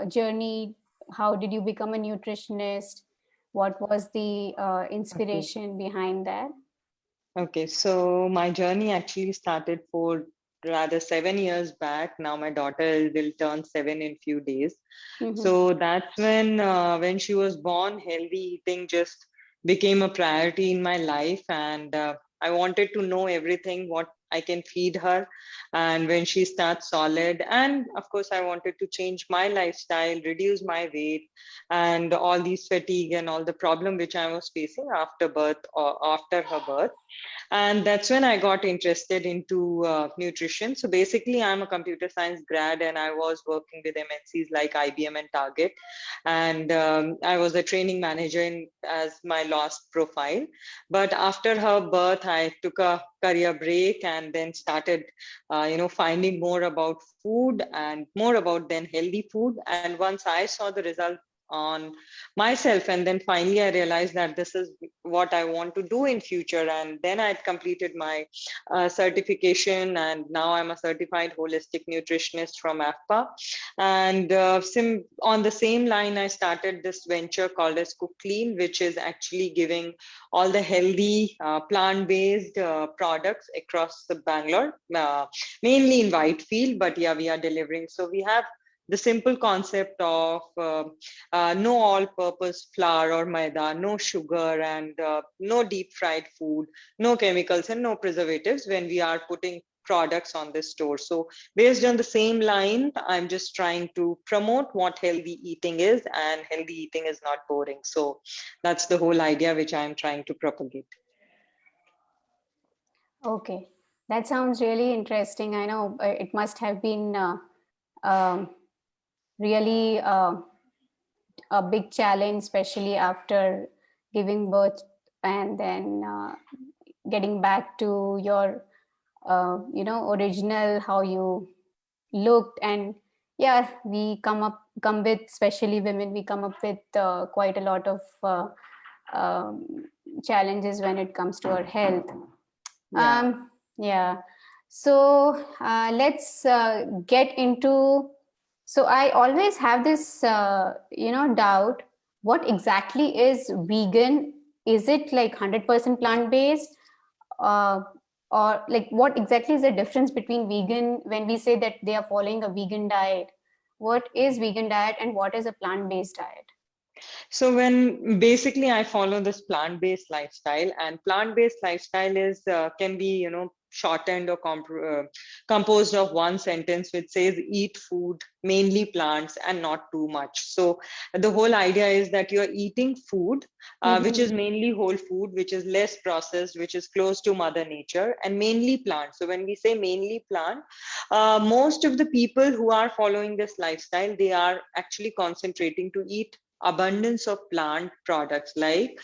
journey? How did you become a nutritionist? What was the Okay. inspiration behind that? Okay. So my journey actually started for rather 7 years back. Now my daughter will turn 7 in few days. Mm-hmm. So that's when she was born, healthy eating just became a priority in my life, and I wanted to know everything what I can feed her, and when she starts solid, and of course I wanted to change my lifestyle, reduce my weight, and all these fatigue and all the problem which I was facing after birth or after her birth. And that's when I got interested into nutrition. So basically, I'm a computer science grad, and I was working with MNCs like IBM and Target, and I was a training manager as my last profile. But after her birth, I took a career break and then started, finding more about food and more about then healthy food. And once I saw the result on myself, and then finally I realized that this is what I want to do in future. And then I completed my certification, and now I'm a certified holistic nutritionist from AFPA. And on the same line, I started this venture called as Kukclean, which is actually giving all the healthy plant-based products across the Bangalore, mainly in Whitefield, but yeah, we are delivering. So we have the simple concept of no all-purpose flour or maida, no sugar, and no deep fried food, no chemicals and no preservatives when we are putting products on this store. So based on the same line, I'm just trying to promote what healthy eating is, and healthy eating is not boring. So that's the whole idea which I'm trying to propagate. Okay, that sounds really interesting. I know it must have been um, really a big challenge, especially after giving birth and then getting back to your, original how you looked. And yeah, we come with, especially women, we come up with quite a lot of um, challenges when it comes to our health. Yeah. Yeah. So let's get into. So I always have this, doubt. What exactly is vegan? Is it like 100% plant based, uh, or like what exactly is the difference between vegan when we say that they are following a vegan diet? What is vegan diet and what is a plant based diet? So when basically I follow this plant-based lifestyle, and plant-based lifestyle is can be shortened or composed of one sentence which says eat food mainly plants and not too much. So the whole idea is that you're eating food which Mm-hmm. is mainly whole food, which is less processed, which is close to mother nature, and mainly plant. So when we say mainly plant, most of the people who are following this lifestyle, they are actually concentrating to eat abundance of plant products like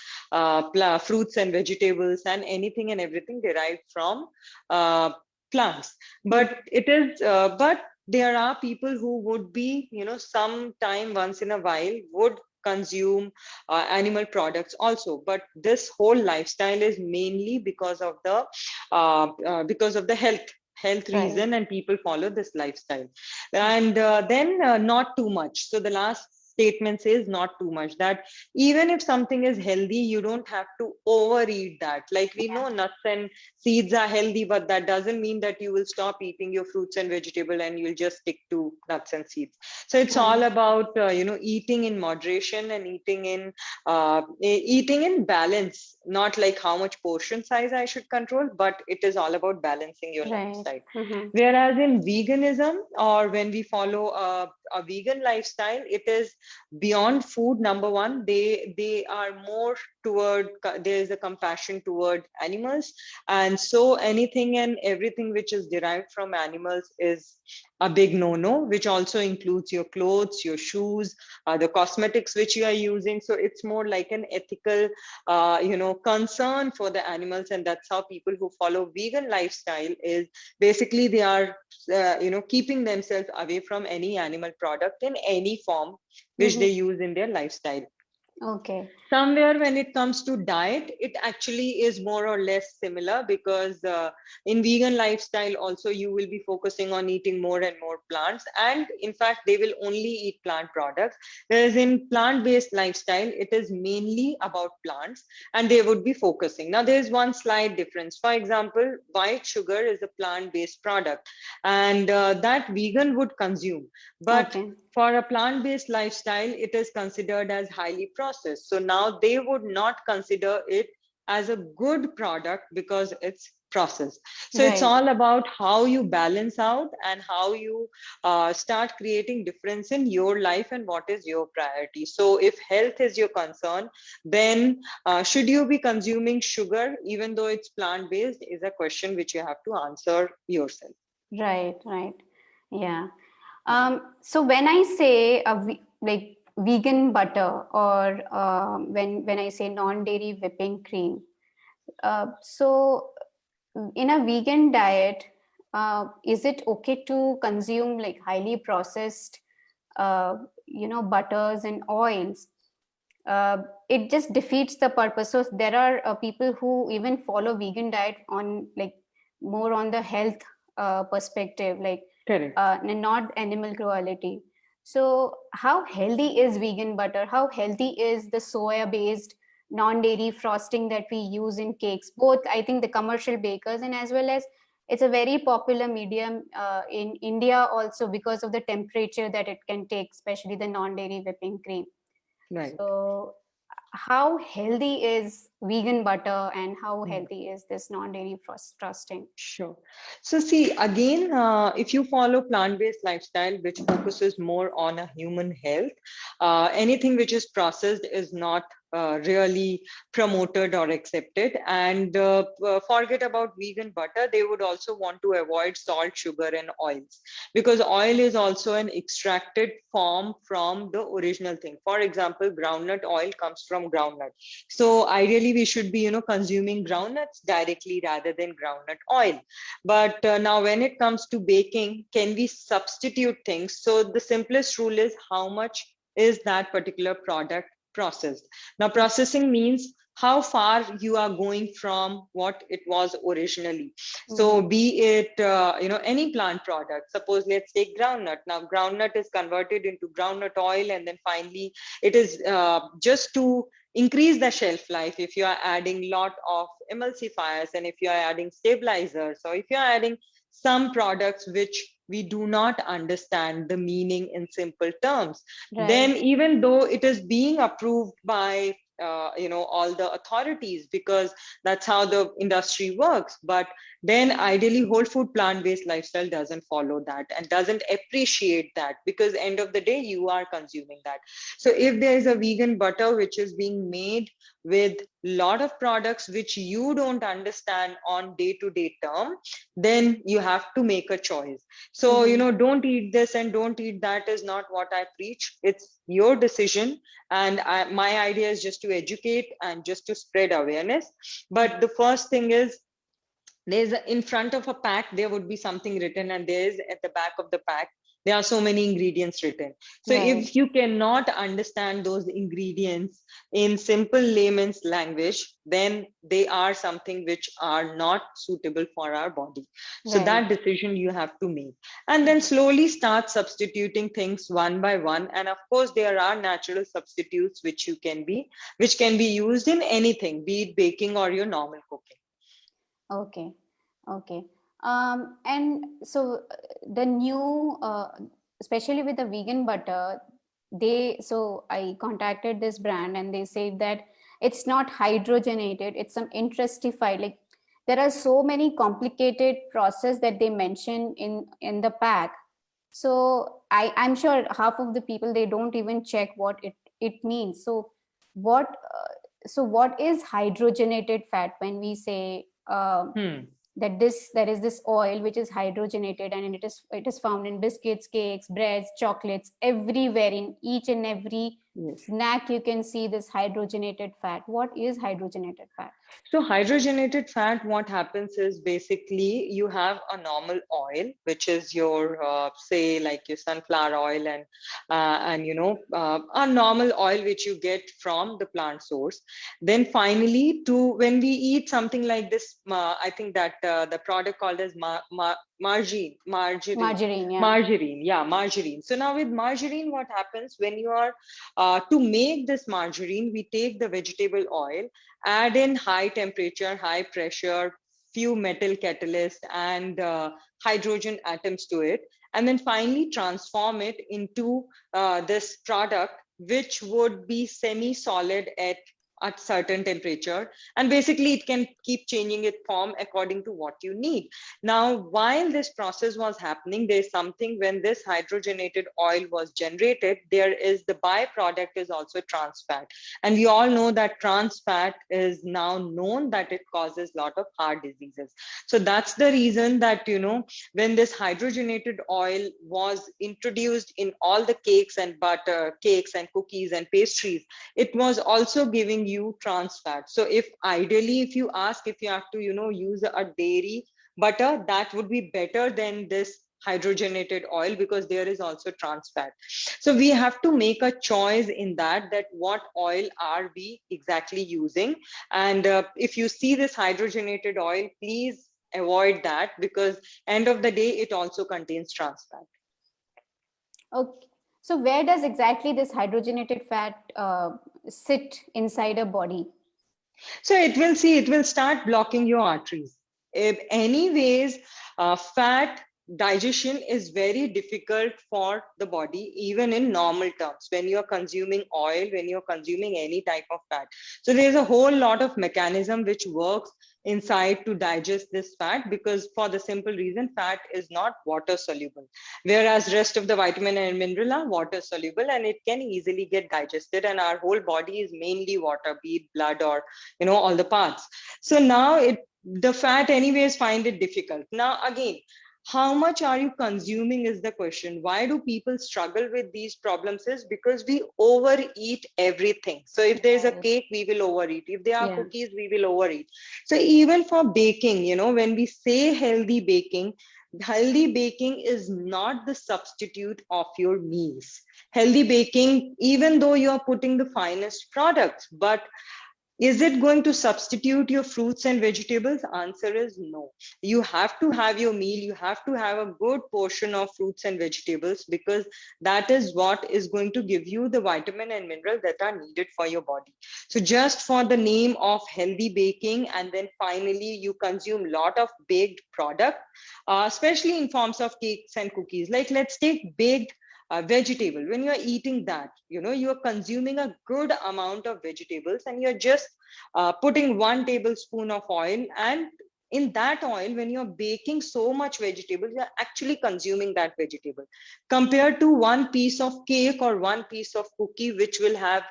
fruits and vegetables and anything and everything derived from uh, plants. Mm-hmm. But there are people who would be, sometime once in a while would consume animal products also. But this whole lifestyle is mainly because of the health Right. reason, and people follow this lifestyle. And then not too much. So the last statement says not too much, that even if something is healthy, you don't have to overeat that. Like, we know nuts and seeds are healthy, but that doesn't mean that you will stop eating your fruits and vegetable and you'll just stick to nuts and seeds. So it's Right. all about eating in moderation, and eating in balance, not like how much portion size I should control, but it is all about balancing your Right. lifestyle. Mm-hmm. Whereas in veganism, or when we follow a vegan lifestyle, it is beyond food. Number one, they are more toward, there is a compassion toward animals, and so anything and everything which is derived from animals is a big no-no, which also includes your clothes, your shoes, the cosmetics which you are using. So it's more like an ethical concern for the animals. And that's how people who follow vegan lifestyle is basically they are keeping themselves away from any animal product in any form which Mm-hmm. they use in their lifestyle. Okay. Somewhere when it comes to diet, it actually is more or less similar, because in vegan lifestyle also you will be focusing on eating more and more plants, and in fact they will only eat plant products. Whereas in plant-based lifestyle, it is mainly about plants, and they would be focusing. Now there's one slight difference. For example, white sugar is a plant-based product, and that vegan would consume, but Okay. for a plant-based lifestyle, it is considered as highly processed. So now they would not consider it as a good product because it's processed. So it's Right. all about how you balance out and how you start creating difference in your life and what is your priority. So if health is your concern, then should you be consuming sugar even though it's plant-based is a question which you have to answer yourself. Right. Right. Yeah. So when I say like vegan butter, or when I say non-dairy whipping cream, so in a vegan diet, is it okay to consume like highly processed, butters and oils? It just defeats the purpose. So there are people who even follow vegan diet on like more on the health perspective, like Correct. not animal cruelty. So how healthy is vegan butter? How healthy is the soya based non-dairy frosting that we use in cakes? Both, I think, the commercial bakers, and as well as it's a very popular medium in India also, because of the temperature that it can take, especially the non-dairy whipping cream. Right. So, how healthy is vegan butter, and how Hmm. healthy is this non-dairy frosting? Sure. So see, again, if you follow plant-based lifestyle, which focuses more on a human health, anything which is processed is not really promoted or accepted. And forget about vegan butter. They would also want to avoid salt, sugar, and oils, because oil is also an extracted form from the original thing. For example, groundnut oil comes from groundnut. So ideally, we should be, consuming groundnuts directly rather than groundnut oil. But now, when it comes to baking, can we substitute things? So the simplest rule is how much is that particular product processed. Now, processing means how far you are going from what it was originally. So Mm-hmm. be it any plant product. Suppose let's take groundnut. Now groundnut is converted into groundnut oil, and then finally it is just to increase the shelf life. If you are adding lot of emulsifiers, and if you are adding stabilizers, or if you are adding some products which we do not understand the meaning in simple terms, Right. then even though it is being approved by all the authorities, because that's how the industry works, but then ideally whole food plant-based lifestyle doesn't follow that and doesn't appreciate that, because end of the day you are consuming that. So if there is a vegan butter which is being made with lot of products which you don't understand on day-to-day term, then you have to make a choice. So Mm-hmm. don't eat this and don't eat that is not what I preach. It's your decision, and my idea is just to educate and just to spread awareness. But the first thing is, in front of a pack there would be something written, and there is at the back of the pack there are so many ingredients written. So Right. if you cannot understand those ingredients in simple layman's language, then they are something which are not suitable for our body. So Right. that decision you have to make, and then slowly start substituting things one by one. And of course there are natural substitutes which can be used in anything, be it baking or your normal cooking. Okay. Okay. And so the new, especially with the vegan butter, so I contacted this brand and they said that it's not hydrogenated, it's some intensified. Like there are so many complicated process that they mention in the pack. So I'm sure half of the people, they don't even check what it means. So what what is hydrogenated fat? When we say Hmm. that there is this oil which is hydrogenated, and it is found in biscuits, cakes, breads, chocolates, everywhere, in each and every Yes. snack you can see this hydrogenated fat. What is hydrogenated fat? So hydrogenated fat, what happens is basically you have a normal oil, which is your say like your sunflower oil and a normal oil which you get from the plant source. Then finally, to when we eat something like this, I think that the product called as Margarine, yeah. margarine, yeah, margarine. So now with margarine, what happens when you are to make this margarine, we take the vegetable oil, add in high temperature, high pressure, few metal catalyst and hydrogen atoms to it, and then finally transform it into this product, which would be semi-solid at certain temperature, and basically it can keep changing its form according to what you need. Now while this process was happening, there's something, when this hydrogenated oil was generated, there is the byproduct is also trans fat, and we all know that trans fat is now known that it causes a lot of heart diseases. So that's the reason that, when this hydrogenated oil was introduced in all the cakes and butter, cakes and cookies and pastries, it was also giving you trans fat. So if ideally, if you ask, if you have to, use a dairy butter, that would be better than this hydrogenated oil, because there is also trans fat. So we have to make a choice in that what oil are we exactly using. And if you see this hydrogenated oil, please avoid that, because end of the day, it also contains trans fat. Okay. So where does exactly this hydrogenated fat sit inside a body? So it will start blocking your arteries. If anyways, fat digestion is very difficult for the body, even in normal terms, when you're consuming oil, when you're consuming any type of fat. So there's a whole lot of mechanism which works inside to digest this fat, because for the simple reason, fat is not water soluble, whereas rest of the vitamin and mineral are water soluble, and it can easily get digested, and our whole body is mainly water, be it blood or all the parts. So now the fat anyways find it difficult. Now again, how much are you consuming is the question. Why do people struggle with these problems is because we overeat everything. So if there's a Right. cake, we will overeat. If there are Yeah. cookies, we will overeat. So even for baking, when we say healthy baking is not the substitute of your meals. Healthy baking, even though you are putting the finest products, but is it going to substitute your fruits and vegetables? Answer is no. You have to have your meal. You have to have a good portion of fruits and vegetables, because that is what is going to give you the vitamin and mineral that are needed for your body. So just for the name of healthy baking, and then finally you consume a lot of baked product, especially in forms of cakes and cookies. Like let's take baked vegetable. When you're eating that, you're consuming a good amount of vegetables, and you're just putting 1 tablespoon of oil, and in that oil, when you're baking so much vegetable, you're actually consuming that vegetable, compared to one piece of cake or one piece of cookie, which will have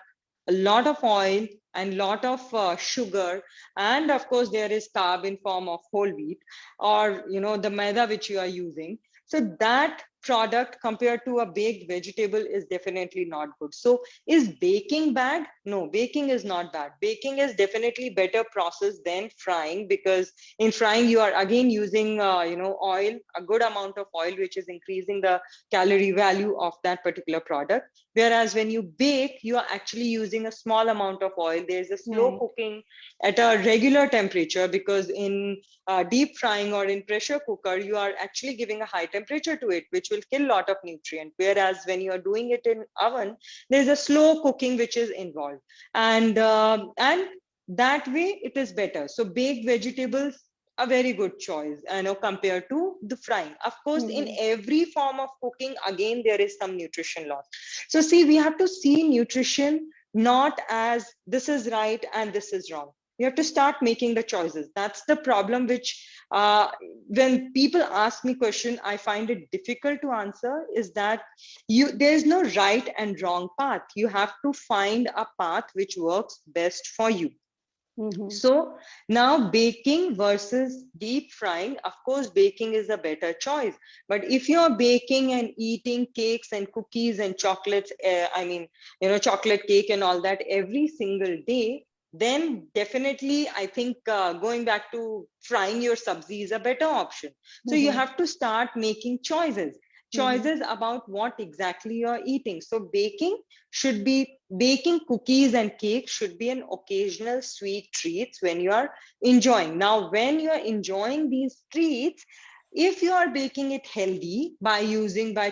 a lot of oil and lot of sugar, and of course there is carb in form of whole wheat, or the maida which you are using. So that product compared to a baked vegetable is definitely not good. So is baking bad? No, baking is not bad. Baking is definitely better process than frying, because in frying you are again using oil, a good amount of oil, which is increasing the calorie value of that particular product. Whereas when you bake, you are actually using a small amount of oil. There's a slow Right. cooking at a regular temperature, because in deep frying or in pressure cooker, you are actually giving a high temperature to it, which will kill a lot of nutrient. Whereas when you are doing it in oven, there's a slow cooking which is involved, and that way it is better. So baked vegetables, a very good choice, compared to the frying. Of course, in Mm-hmm. every form of cooking, again there is some nutrition loss. So see, we have to see nutrition not as this is right and this is wrong. We have to start making the choices. That's the problem, which when people ask me question, I find it difficult to answer, is that there's no right and wrong path. You have to find a path which works best for you. Mm-hmm. So now baking versus deep frying, of course, baking is a better choice. But if you're baking and eating cakes and cookies and chocolates, chocolate cake and all that every single day, then definitely I think going back to frying your sabzi is a better option. So you Mm-hmm. have to start making choices. Mm-hmm. Choices about what exactly you're eating. So baking cookies and cake should be an occasional sweet treats when you are enjoying. Now, when you are enjoying these treats, if you are baking it healthy by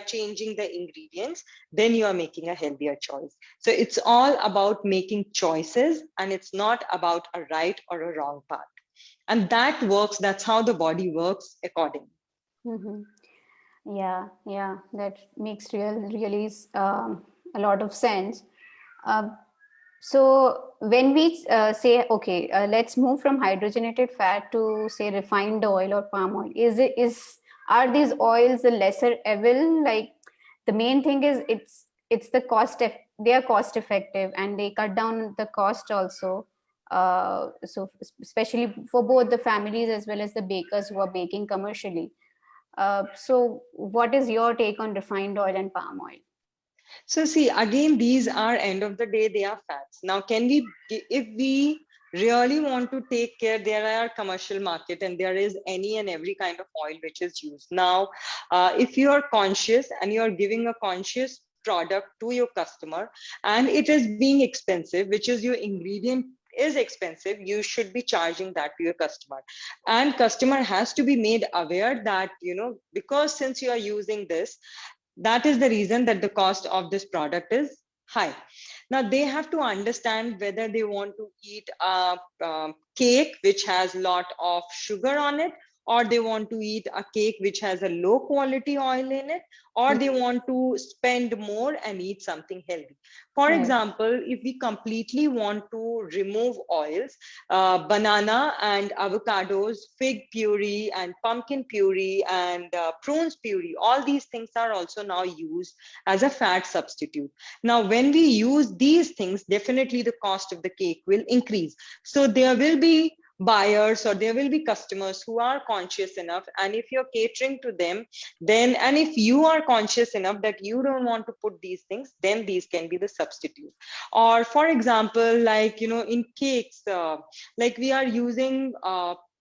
changing the ingredients, then you are making a healthier choice. So it's all about making choices, and it's not about a right or a wrong path. And that works. That's how the body works accordingly. Mm-hmm. Yeah, yeah, that makes really a lot of sense. Uh, so when we say, okay, let's move from hydrogenated fat to say refined oil or palm oil. Are these oils the lesser evil? Like the main thing is it's the they are cost effective and they cut down the cost also. So especially for both the families as well as the bakers who are baking commercially. So, what is your take on refined oil and palm oil? So see, again, these are end of the day, they are fats. Now, if we really want to take care, there are commercial market and there is any and every kind of oil which is used. Now, if you are conscious and you are giving a conscious product to your customer and it is being expensive, which is your ingredient is expensive, you should be charging that to your customer. And customer has to be made aware that, because since you are using this, that is the reason that the cost of this product is high. Now they have to understand whether they want to eat a cake which has lot of sugar on it, or they want to eat a cake which has a low quality oil in it, or they Mhm. want to spend more and eat something healthy. For Right. example, if we completely want to remove oils, banana and avocados, fig puree and pumpkin puree and prunes puree, all these things are also now used as a fat substitute. Now, when we use these things, definitely the cost of the cake will increase. So there will be buyers or there will be customers who are conscious enough, and if you're catering to them, then and if you are conscious enough that you don't want to put these things, then these can be the substitute. Or for example, like in cakes, like we are using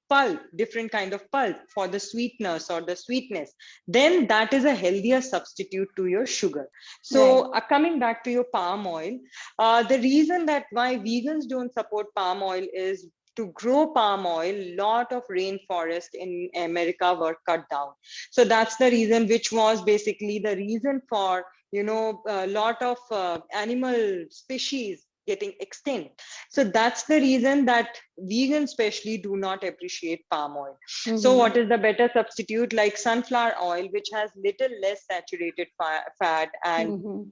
pulp, different kind of pulp for the sweetness or the sweetness, then that is a healthier substitute to your sugar. Right. So coming back to your palm oil, the reason that why vegans don't support palm oil is to grow palm oil, lot of rainforest in America were cut down. So that's the reason, which was basically the reason for a lot of animal species getting extinct. So that's the reason that vegans especially do not appreciate palm oil. So Mm-hmm. what is the better substitute? Like sunflower oil, which has little less saturated fat, and Mm-hmm.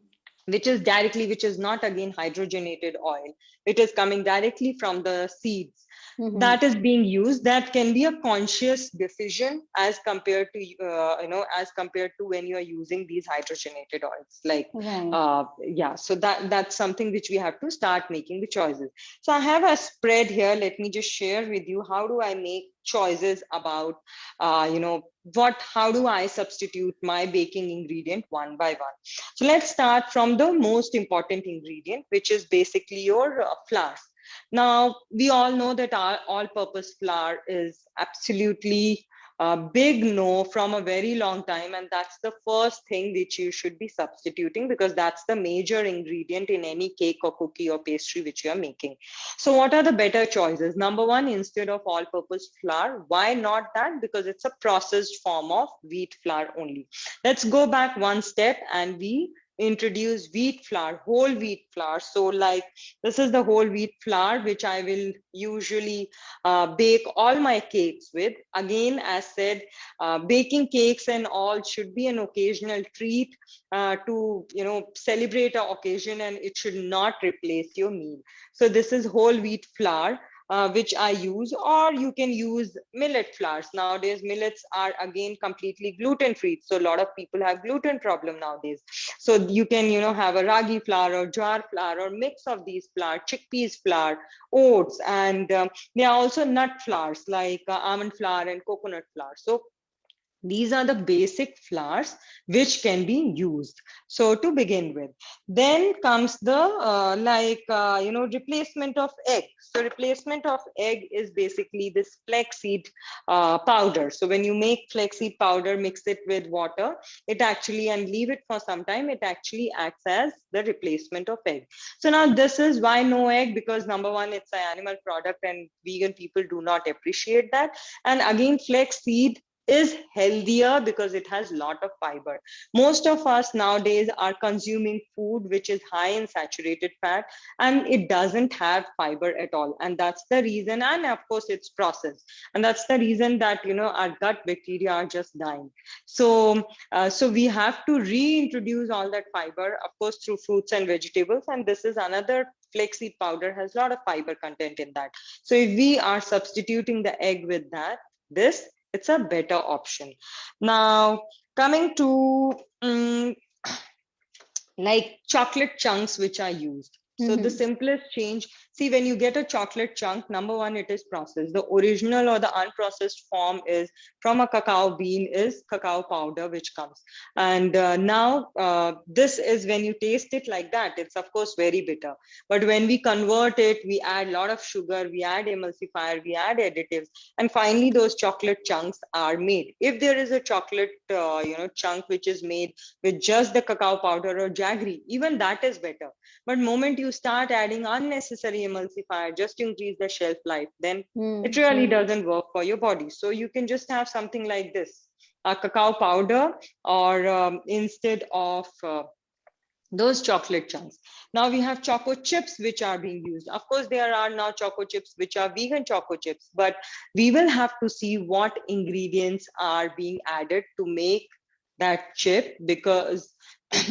which is not again hydrogenated oil, it is coming directly from the seeds, Mm-hmm. that is being used. That can be a conscious decision as compared to as compared to when you are using these hydrogenated oils, like Right. yeah, so that's something which we have to start making the choices. So I have a spread here, let me just share with you how do I make choices about what how do I substitute my baking ingredient one by one. So let's start from the most important ingredient, which is basically your flour. Now, we all know that our all-purpose flour is absolutely a big no from a very long time, and that's the first thing which you should be substituting, because that's the major ingredient in any cake or cookie or pastry which you are making. So what are the better choices? Number one, instead of all-purpose flour, why not that? Because it's a processed form of wheat flour only. Let's go back one step and we introduce wheat flour, whole wheat flour. So like this is the whole wheat flour which I will usually bake all my cakes with. Again, as said, baking cakes and all should be an occasional treat to celebrate an occasion, and it should not replace your meal. So this is whole wheat flour. which I use, or you can use millet flours. Nowadays, millets are again completely gluten free. So a lot of people have gluten problem nowadays. So you can, have a ragi flour or jowar flour or mix of these flour, chickpeas flour, oats, and there are also nut flours like almond flour and coconut flour. So these are the basic flours which can be used. So to begin with, then comes the replacement of egg. So replacement of egg is basically this flaxseed powder. So when you make flaxseed powder, mix it with water, it actually, and leave it for some time, it actually acts as the replacement of egg. So now this is why no egg, because number one, it's an animal product and vegan people do not appreciate that. And again, flaxseed is healthier because it has a lot of fiber. Most of us nowadays are consuming food which is high in saturated fat, and it doesn't have fiber at all. And that's the reason, and of course it's processed. And that's the reason that, our gut bacteria are just dying. So we have to reintroduce all that fiber, of course, through fruits and vegetables. And this is another, flaxseed powder has a lot of fiber content in that. So if we are substituting the egg with that, it's a better option. Now, coming to like chocolate chunks which are used. So the simplest change, see, when you get a chocolate chunk, number one, it is processed. The original or the unprocessed form is from a cacao bean is cacao powder, which comes. And now this is, when you taste it like that, it's of course very bitter. But when we convert it, we add a lot of sugar, we add emulsifier, we add additives, and finally those chocolate chunks are made. If there is a chocolate, chunk which is made with just the cacao powder or jaggery, even that is better. But moment you start adding unnecessary emulsifier just to increase the shelf life, then it really doesn't work for your body. So you can just have something like this, a cacao powder, or instead of those chocolate chunks. Now we have choco chips which are being used. Of course, there are now choco chips which are vegan choco chips, but we will have to see what ingredients are being added to make that chip, because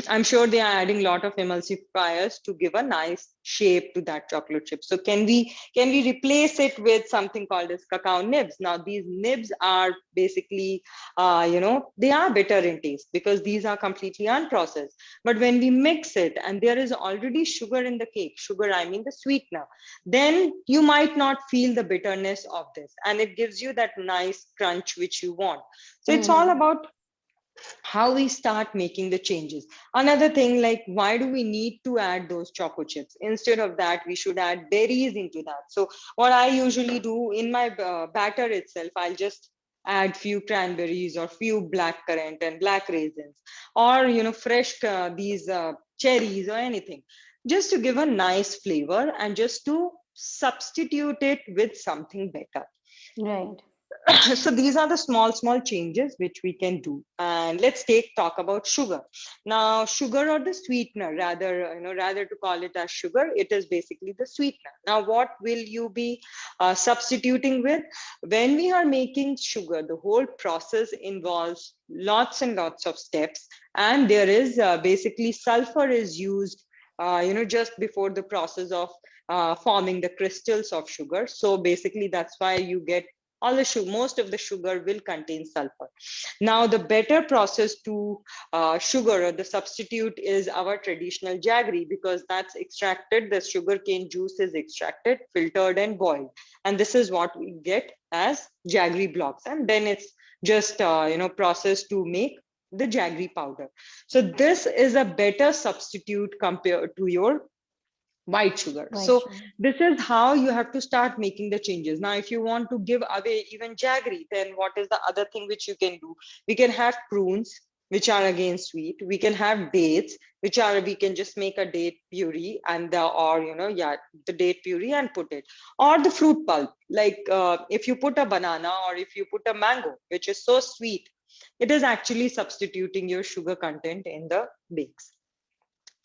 I'm sure they are adding a lot of emulsifiers to give a nice shape to that chocolate chip. So can we replace it with something called as cacao nibs? Now these nibs are basically, they are better in taste because these are completely unprocessed. But when we mix it and there is already sugar in the cake, sugar, I mean the sweetener, then you might not feel the bitterness of this, and it gives you that nice crunch which you want. So it's all about how we start making the changes. Another thing, like, why do we need to add those choco chips? Instead of that, we should add berries into that. So what I usually do in my batter itself, I'll just add few cranberries or few black currant and black raisins, or fresh these cherries or anything, just to give a nice flavor and just to substitute it with something better. Right. So these are the small changes which we can do. And let's talk about sugar. Now sugar, or the sweetener, rather to call it as sugar, it is basically the sweetener. Now what will you be substituting with? When we are making sugar, the whole process involves lots and lots of steps, and there is basically sulfur is used just before the process of forming the crystals of sugar. So basically that's why you get all the sugar, most of the sugar will contain sulfur. Now, the better process to sugar, or the substitute, is our traditional jaggery, because that's extracted, the sugarcane juice is extracted, filtered and boiled. And this is what we get as jaggery blocks. And then it's just, processed to make the jaggery powder. So this is a better substitute compared to your white sugar. White So sugar. this is how you have to start making the changes. Now, if you want to give away even jaggery, then what is the other thing which you can do? We can have prunes, which are again sweet. We can have dates, which are, we can just make a date puree and the date puree and put it, or the fruit pulp. Like if you put a banana or if you put a mango, which is so sweet, it is actually substituting your sugar content in the bakes.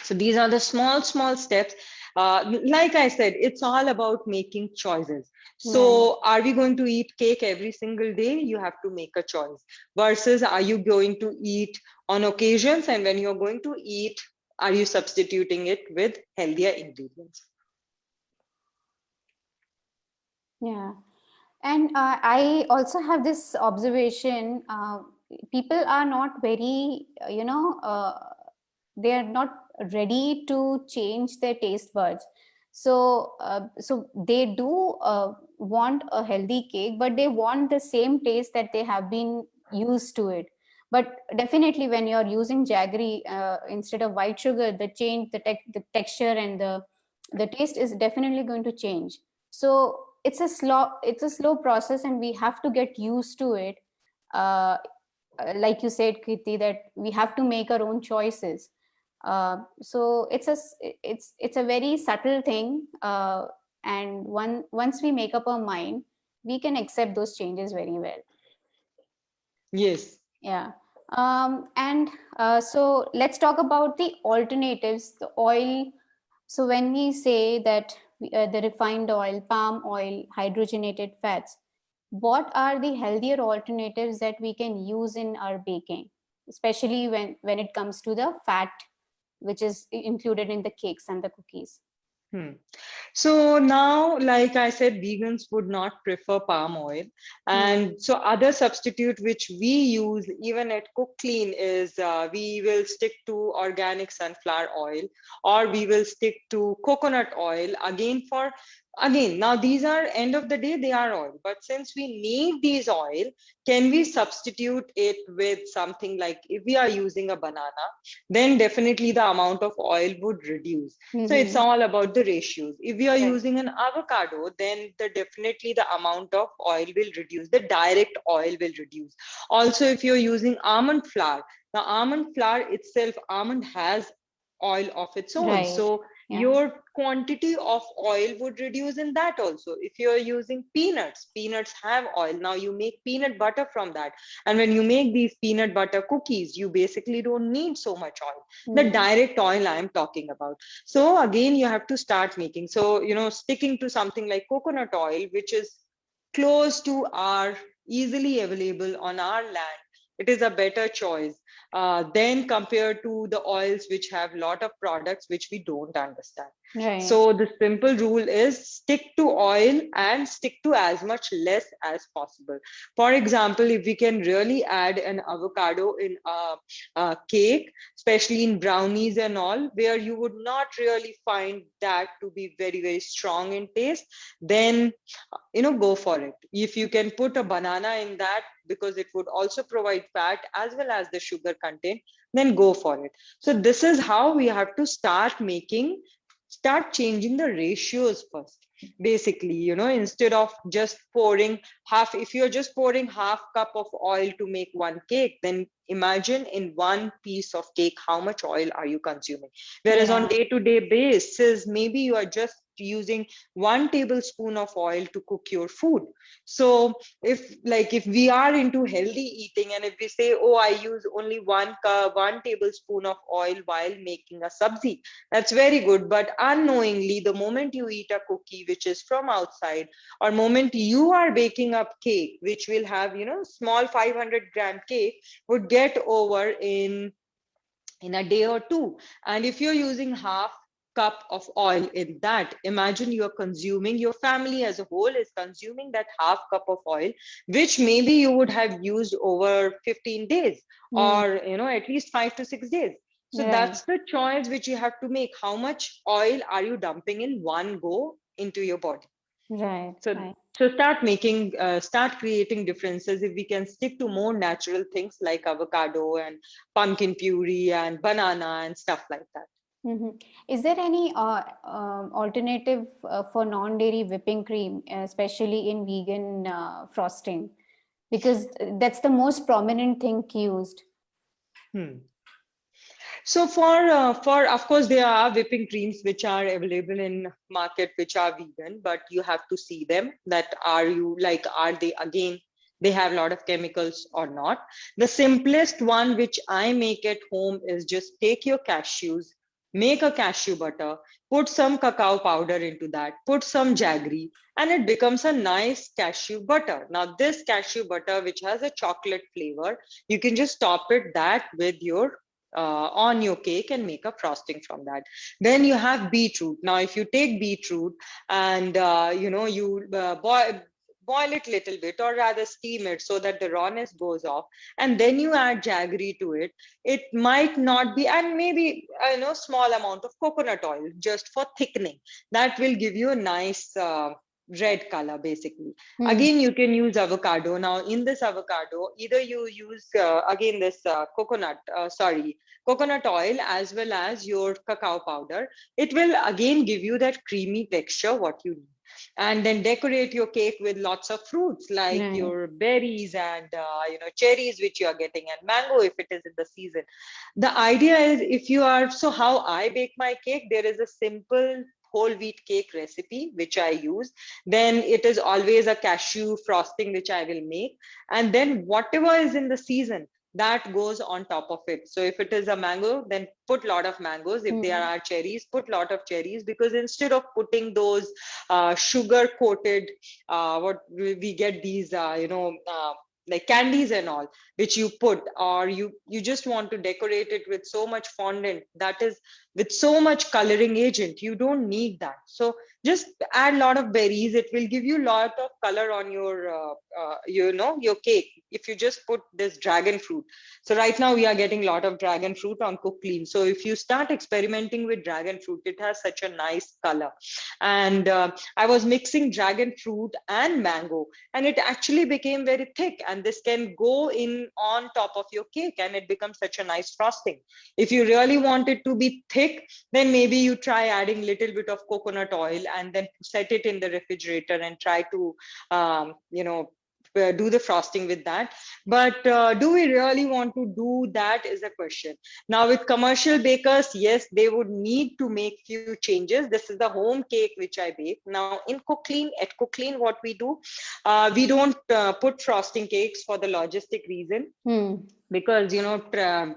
So these are the small steps. Like I said, it's all about making choices. So are we going to eat cake every single day? You have to make a choice. Versus, are you going to eat on occasions? And when you're going to eat, are you substituting it with healthier ingredients? Yeah. And I also have this observation. People are not very, they are not ready to change their taste buds. So they do want a healthy cake, but they want the same taste that they have been used to it. But definitely, when you're using jaggery instead of white sugar, the texture and the taste is definitely going to change. So it's a slow process, and we have to get used to it. uh, like you said, Kirti, that we have to make our own choices. So it's a very subtle thing, and once we make up our mind, we can accept those changes very well. Yes. Yeah. And so let's talk about the alternatives, the oil. So when we say that the refined oil, palm oil, hydrogenated fats, what are the healthier alternatives that we can use in our baking, especially when it comes to the fat, which is included in the cakes and the cookies? Hmm. So now, like I said, vegans would not prefer palm oil. Hmm. And so other substitute which we use even at Kukclean is we will stick to organic sunflower oil, or we will stick to coconut oil again for again. Now these are end of the day, they are oil. But since we need these oil, can we substitute it with something like if we are using a banana, then definitely the amount of oil would reduce. So it's Mm-hmm. all about the ratios. If we are Right. using an avocado, then definitely the amount of oil will reduce. The direct oil will reduce. Also, if you're using almond flour, the almond flour itself, almond has oil of its own. Right. So Yeah. your quantity of oil would reduce in that also. If you're using peanuts, peanuts have oil. Now you make peanut butter from that. And when you make these peanut butter cookies, you basically don't need so much oil. The Mm. direct oil I'm talking about. So again, you have to start making. So, sticking to something like coconut oil, which is close to our easily available on our land, it is a better choice than compared to the oils which have a lot of products which we don't understand. Right. So the simple rule is stick to oil and stick to as much less as possible. For example, if we can really add an avocado in a cake, especially in brownies and all, where you would not really find that to be very, very strong in taste, then go for it. If you can put a banana in that, because it would also provide fat as well as the sugar content, then go for it. So this is how we have to start changing the ratios first. Basically, instead of just pouring half, if you're just pouring half cup of oil to make one cake, then imagine in one piece of cake how much oil are you consuming. Whereas on Yeah. day-to-day basis, maybe you are just using 1 tablespoon of oil to cook your food. So if we are into healthy eating, and if we say, oh, I use only 1 tablespoon of oil while making a sabzi, that's very good. But unknowingly, the moment you eat a cookie which is from outside, or moment you are baking up cake which will have small 500-gram cake, would get over in a day or two. And if you're using half cup of oil in that, imagine you're consuming, your family as a whole is consuming that half cup of oil, which maybe you would have used over 15 days, Mm. or at least 5 to 6 days. So Right. that's the choice which you have to make. How much oil are you dumping in one go into your body? Right. So, Right. start creating differences. If we can stick to more natural things like avocado and pumpkin puree and banana and stuff like that. Hmm. Is there any alternative for non-dairy whipping cream, especially in vegan frosting? Because that's the most prominent thing used. Hmm. So for of course there are whipping creams which are available in market which are vegan, but you have to see them, that are they, again, they have a lot of chemicals or not. The simplest one which I make at home is just take your cashews, make a cashew butter, put some cacao powder into that, put some jaggery, and it becomes a nice cashew butter. Now this cashew butter which has a chocolate flavor, you can just top it that with your on your cake and make a frosting from that. Then you have beetroot. Now, if you take beetroot and you boil it little bit, or rather steam it so that the rawness goes off, and then you add jaggery to it. It might not be, and maybe small amount of coconut oil just for thickening. That will give you a nice red color basically. Hmm. Again, you can use avocado. Now in this avocado, either you use again this coconut oil as well as your cacao powder. It will again give you that creamy texture what you need. And then decorate your cake with lots of fruits like Right. your berries and cherries which you are getting, and mango if it is in the season. The idea is, if you are, so how I bake my cake, there is a simple whole wheat cake recipe which I use. Then it is always a cashew frosting which I will make, and then whatever is in the season, that goes on top of it. So if it is a mango, then put lot of mangoes. If there Hmm. are cherries, put lot of cherries, because instead of putting those sugar coated, what we get these like candies and all which you put, or you just want to decorate it with so much fondant, that is with so much coloring agent, you don't need that. So just add a lot of berries. It will give you a lot of color on your your cake. If you just put this dragon fruit, so right now we are getting a lot of dragon fruit on Kukclean. So if you start experimenting with dragon fruit, it has such a nice color. And I was mixing dragon fruit and mango, and it actually became very thick, and this can go in on top of your cake and it becomes such a nice frosting. If you really want it to be thick, then maybe you try adding little bit of coconut oil and then set it in the refrigerator and try to do the frosting with that. But do we really want to do that is a question. Now with commercial bakers, yes, they would need to make few changes. This is the home cake which I bake. Now in Kukclean, at Kukclean, what we do, we don't put frosting cakes for the logistic reason, Hmm. because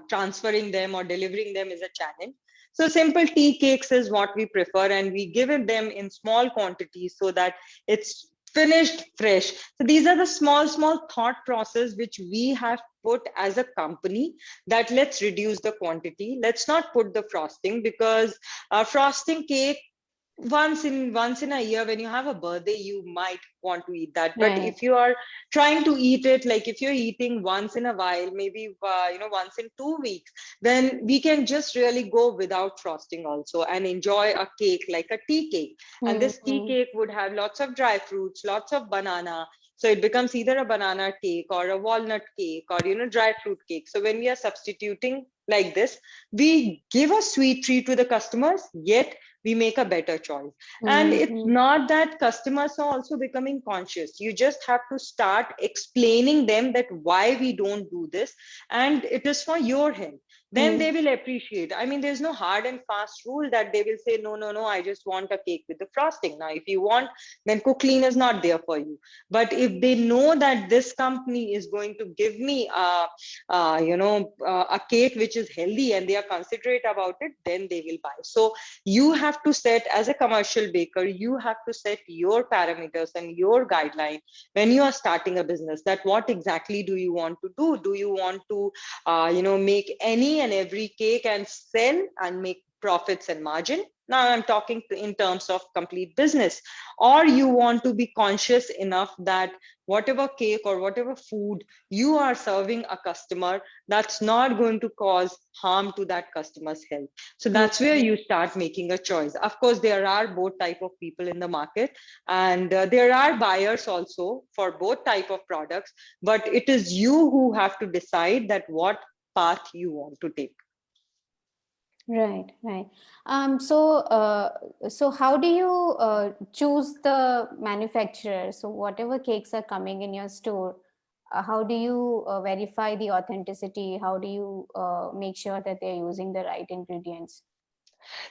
transferring them or delivering them is a challenge. So simple tea cakes is what we prefer, and we give it them in small quantities so that it's finished fresh. So these are the small thought process which we have put as a company, that let's reduce the quantity, let's not put the frosting, because frosting cake, once in a year when you have a birthday, you might want to eat that. But Right. if you are trying to eat it, like if you're eating once in a while, maybe once in 2 weeks, then we can just really go without frosting also and enjoy a cake like a tea cake. And Hmm. this tea Hmm. cake would have lots of dry fruits, lots of banana. So it becomes either a banana cake or a walnut cake, or dry fruit cake. So when we are substituting like this, we give a sweet treat to the customers, yet we make a better choice. And Hmm. it's Hmm. not that customers are also becoming conscious. You just have to start explaining them that why we don't do this, and it is for your health. Then Hmm. they will appreciate. I mean, there's no hard and fast rule that they will say, no, no, no, I just want a cake with the frosting. Now if you want, then Cooklene is not there for you. But if they know that this company is going to give me a cake which is healthy, and they are considerate about it, then they will buy. So you have to set, as a commercial baker, you have to set your parameters and your guideline when you are starting a business, that what exactly do you want to do you want to make any and every cake and sell and make profits and margin? Now I'm talking in terms of complete business. Or you want to be conscious enough that whatever cake or whatever food you are serving a customer, that's not going to cause harm to that customer's health. So that's where Hmm. you start making a choice. Of course, there are both type of people in the market, and there are buyers also for both type of products. But it is you who have to decide that what path you want to take. Right, right. So how do you choose the manufacturer? So whatever cakes are coming in your store, how do you verify the authenticity? How do you make sure that they're using the right ingredients?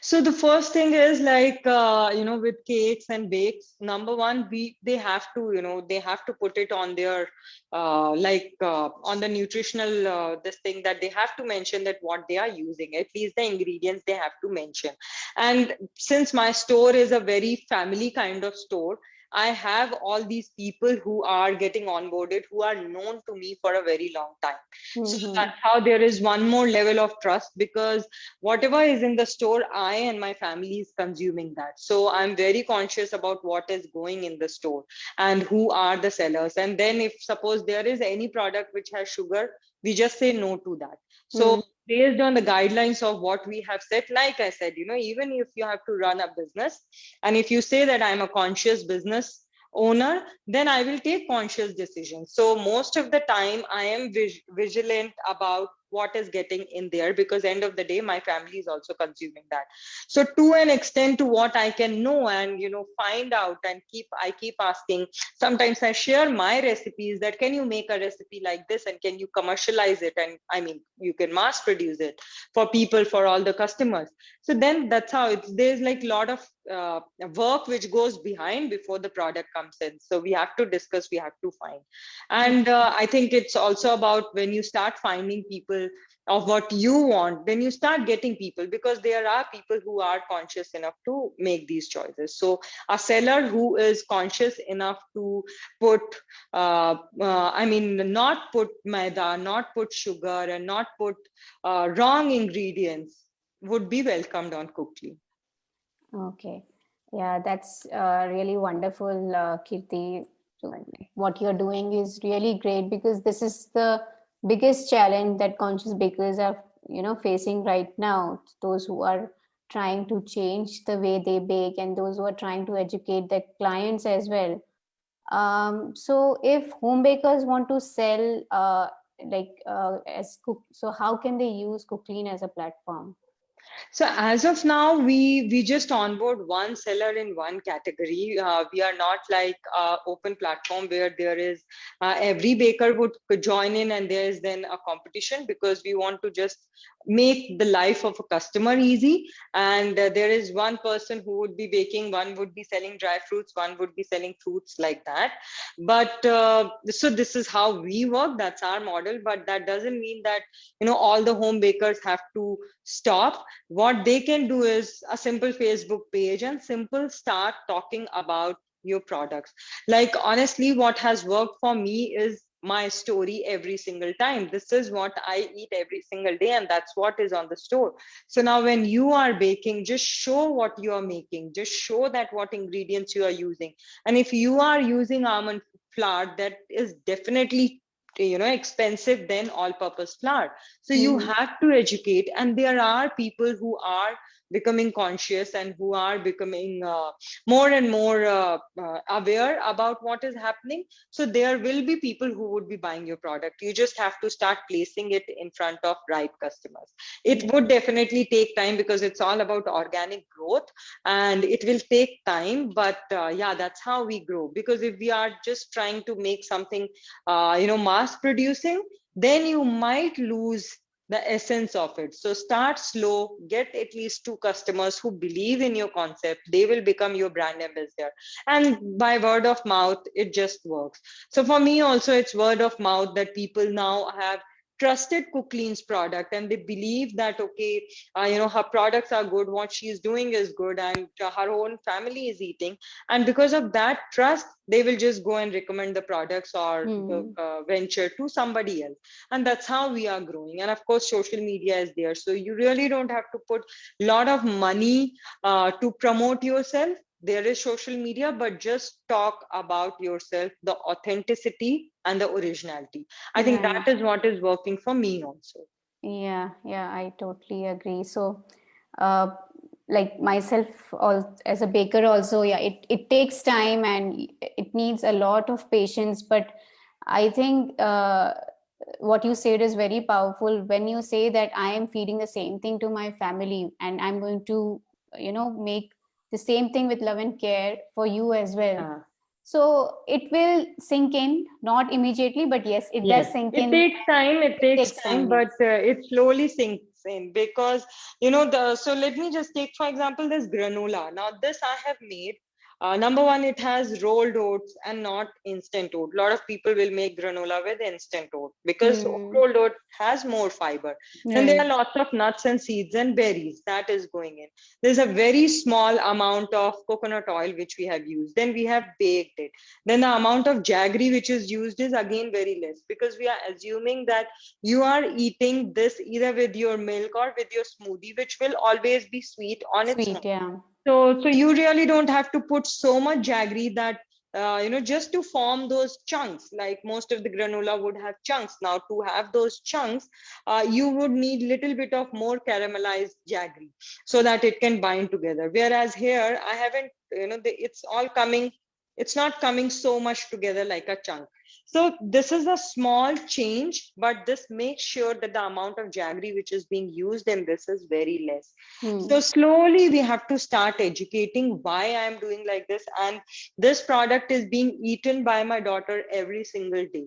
So the first thing is like with cakes and bakes. Number one, we they have to they have to put it on their on the nutritional this thing, that they have to mention that what they are using. At least the ingredients they have to mention. And since my store is a very family kind of store, I have all these people who are getting onboarded who are known to me for a very long time. So Mm-hmm. that's how there is one more level of trust, because whatever is in the store, I and my family is consuming that. So I'm very conscious about what is going in the store and who are the sellers. And then if suppose there is any product which has sugar, we just say no to that. So based on the guidelines of what we have set, like I said, even if you have to run a business, and if you say that I'm a conscious business owner, then I will take conscious decisions. So most of the time I am vigilant about what is getting in there, because end of the day my family is also consuming that. So to an extent, to what I can know and find out, and I keep asking. Sometimes I share my recipes, that can you make a recipe like this, and can you commercialize it, and I mean you can mass produce it for people, for all the customers. So then that's how there's like a lot of work which goes behind before the product comes in. So we have to discuss, we have to find. And I think it's also about when you start finding people of what you want, then you start getting people, because there are people who are conscious enough to make these choices. So a seller who is conscious enough to put I mean, not put maida, not put sugar, and not put wrong ingredients would be welcomed on Kukclean. Okay. Yeah, that's really wonderful, Kirti. So what you're doing is really great, because this is the biggest challenge that conscious bakers are, facing right now. Those who are trying to change the way they bake, and those who are trying to educate their clients as well. So if home bakers want to sell, as cook, so how can they use Cooklyn as a platform? So as of now, we just onboard one seller in one category. We are not like open platform where there is every baker would could join in, and there is then a competition, because we want to just make the life of a customer easy. And there is one person who would be baking, one would be selling dry fruits, one would be selling fruits, like that. But so this is how we work. That's our model. But that doesn't mean that all the home bakers have to stop. What they can do is a simple Facebook page and simple start talking about your products. Like honestly, what has worked for me is my story every single time. This is what I eat every single day, and that's what is on the store. So now when you are baking, just show what you are making, just show that what ingredients you are using. And if you are using almond flour, that is definitely expensive than all purpose flour. So you Mm-hmm. have to educate, and there are people who are becoming conscious and who are becoming more and more aware about what is happening. So there will be people who would be buying your product. You just have to start placing it in front of right customers. It would definitely take time, because it's all about organic growth, and it will take time. But yeah, that's how we grow. Because if we are just trying to make something mass producing, then you might lose the essence of it. So start slow, get at least two customers who believe in your concept. They will become your brand ambassador. And by word of mouth, it just works. So for me also, it's word of mouth, that people now have trusted Kukclean's product, and they believe that, okay, her products are good, what she's doing is good, and her own family is eating. And because of that trust, they will just go and recommend the products or the Mm-hmm. venture to somebody else. And that's how we are growing. And of course social media is there, so you really don't have to put a lot of money to promote yourself. There is social media, but just talk about yourself, the authenticity and the originality. I think that Right. is what is working for me also. Yeah, yeah, I totally agree. So, uh, like myself, as a baker, also, yeah, it takes time and it needs a lot of patience. But I think what you said is very powerful when you say that I am feeding the same thing to my family, and I'm going to, make the same thing with love and care for you as well. Yeah. So it will sink in, not immediately, but yes, it does Yes, sink it in. takes time. It It takes takes time, time, but yes. it slowly sinks in, because the. So let me just take for example this granola. Now this I have made. Number one, it has rolled oats and not instant oat. A lot of people will make granola with instant oat because Hmm. rolled oat has more fiber. Then there are Right. lots of nuts and seeds and berries that is going in. There's a very small amount of coconut oil which we have used. Then we have baked it. Then the amount of jaggery which is used is again very less, because we are assuming that you are eating this either with your milk or with your smoothie, which will always be sweet on its own. Sweet, yeah. So you really don't have to put so much jaggery that just to form those chunks. Like most of the granola would have chunks. Now to have those chunks, you would need little bit of more caramelized jaggery so that it can bind together. Whereas here, I haven't, it's all coming. It's not coming so much together like a chunk. So this is a small change, but this makes sure that the amount of jaggery which is being used in this is very less. Hmm. So slowly we have to start educating why I'm doing like this. And this product is being eaten by my daughter every single day.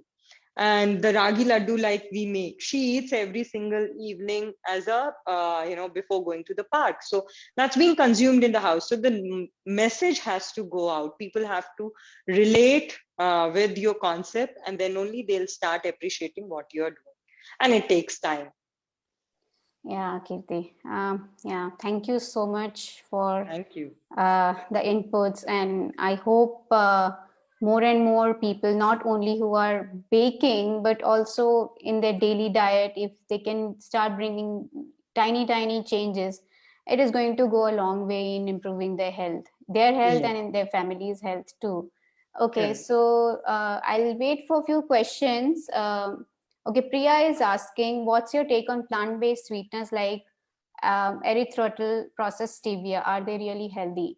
And the ragi laddu like we make, she eats every single evening as a before going to the park. So that's being consumed in the house. So the message has to go out. People have to relate with your concept, and then only they'll start appreciating what you're doing. And it takes time. Yeah, Kirti. Yeah, thank you so much for Thank you. the inputs, and I hope more and more people, not only who are baking, but also in their daily diet, if they can start bringing tiny, tiny changes, it is going to go a long way in improving their health, Yes, and in their family's health too. Okay, correct. so I'll wait for a few questions. Okay, Priya is asking, what's your take on plant-based sweeteners like erythritol, processed stevia? Are they really healthy?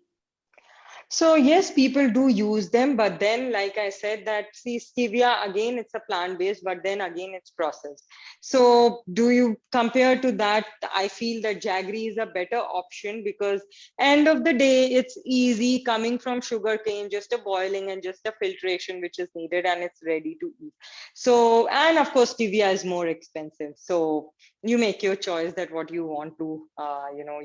So yes, people do use them, but then, like I said, that see stevia again, it's a plant-based, but then again it's processed. So do you compare to that? I feel that jaggery is a better option because end of the day, it's easy coming from sugar cane, just a boiling and just a filtration which is needed, and it's ready to eat. So and of course stevia is more expensive. So you make your choice that what you want to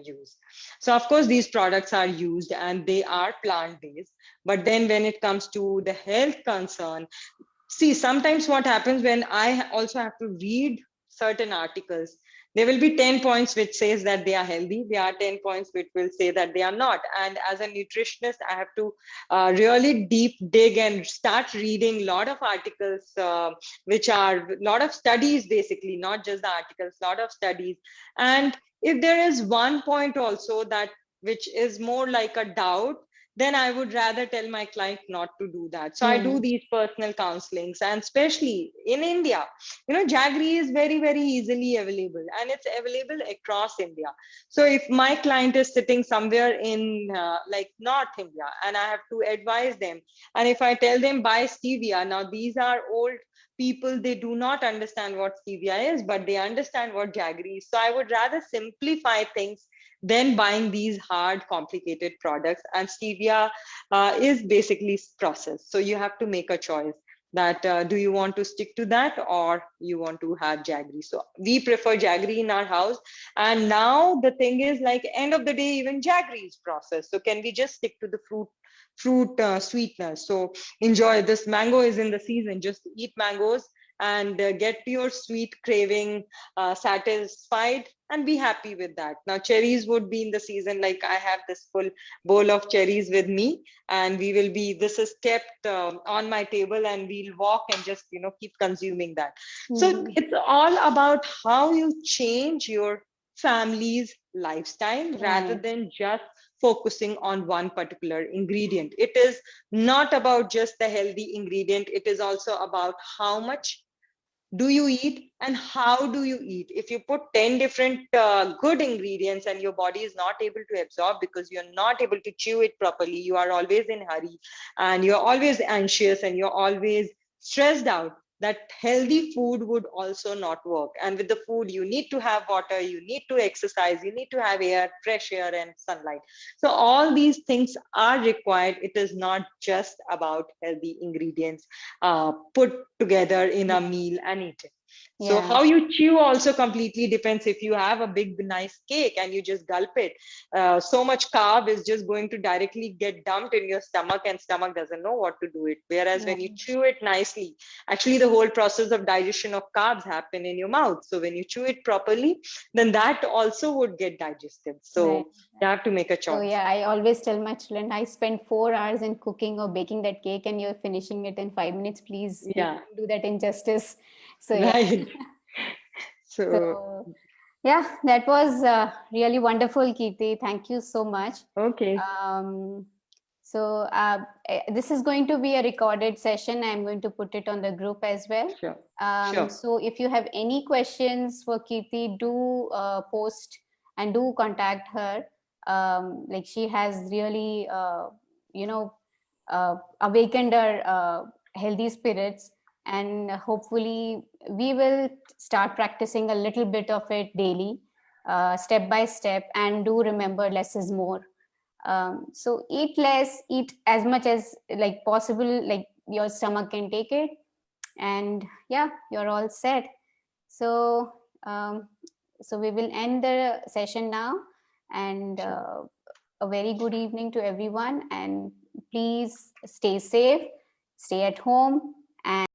use. So of course these products are used and they are plant based, but then when it comes to the health concern, see sometimes what happens when I also have to read certain articles, there will be 10 points which says that they are healthy, there are 10 points which will say that they are not. And as a nutritionist, I have to really deep dig and start reading a lot of articles, which are a lot of studies, basically not just the articles, a lot of studies. And if there is one point also that which is more like a doubt, then I would rather tell my client not to do that. So I do Hmm. these personal counselings, and especially in India, jaggery is very, very easily available and it's available across India. So if my client is sitting somewhere in like North India and I have to advise them, and if I tell them buy stevia, now these are old people, they do not understand what stevia is, but they understand what jaggery is. So I would rather simplify things than buying these hard, complicated products. And stevia is basically processed. So you have to make a choice that do you want to stick to that or you want to have jaggery. So we prefer jaggery in our house. And now the thing is, like end of the day, even jaggery is processed. So can we just stick to the fruit sweeteners? So enjoy this. Mango is in the season. Just eat mangoes and get your sweet craving satisfied and be happy with that. Now, cherries would be in the season. Like I have this full bowl of cherries with me, and this is kept on my table, and we'll walk and just, keep consuming that. So Hmm. it's all about how you change your family's lifestyle rather Right. than just focusing on one particular ingredient. It is not about just the healthy ingredient, it is also about how much do you eat and how do you eat. If you put 10 different good ingredients and your body is not able to absorb because you're not able to chew it properly, you are always in hurry and you're always anxious and you're always stressed out, that healthy food would also not work. And with the food, you need to have water, you need to exercise, you need to have air, fresh air and sunlight. So all these things are required. It is not just about healthy ingredients put together in a meal and eat it. So Yeah. how you chew also completely depends. If you have a big, nice cake and you just gulp it, so much carb is just going to directly get dumped in your stomach, and stomach doesn't know what to do it. Whereas when you Right. chew it nicely, actually the whole process of digestion of carbs happen in your mouth. So when you chew it properly, then that also would get digested. Right. So you have to make a So choice. yeah, I always tell my children, I spend 4 hours in cooking or baking that cake, and you're finishing it in 5 minutes. Please, Yeah, don't do that injustice. So yeah. right. So, So yeah, that was really wonderful, Kirti. Thank you so much. okay, Um, so this is going to be a recorded session. I'm going to put it on the group as well. sure, sure, So if you have any questions for Kirti, do post and do contact her. Like she has really, you know, awakened our healthy spirits, and hopefully we will start practicing a little bit of it daily, step by step, and do remember less is more. So eat less, eat as much as like possible, like your stomach can take it, and yeah, you're all set. So so we will end the session now, and sure. a very good evening to everyone, and please stay safe, stay at home, and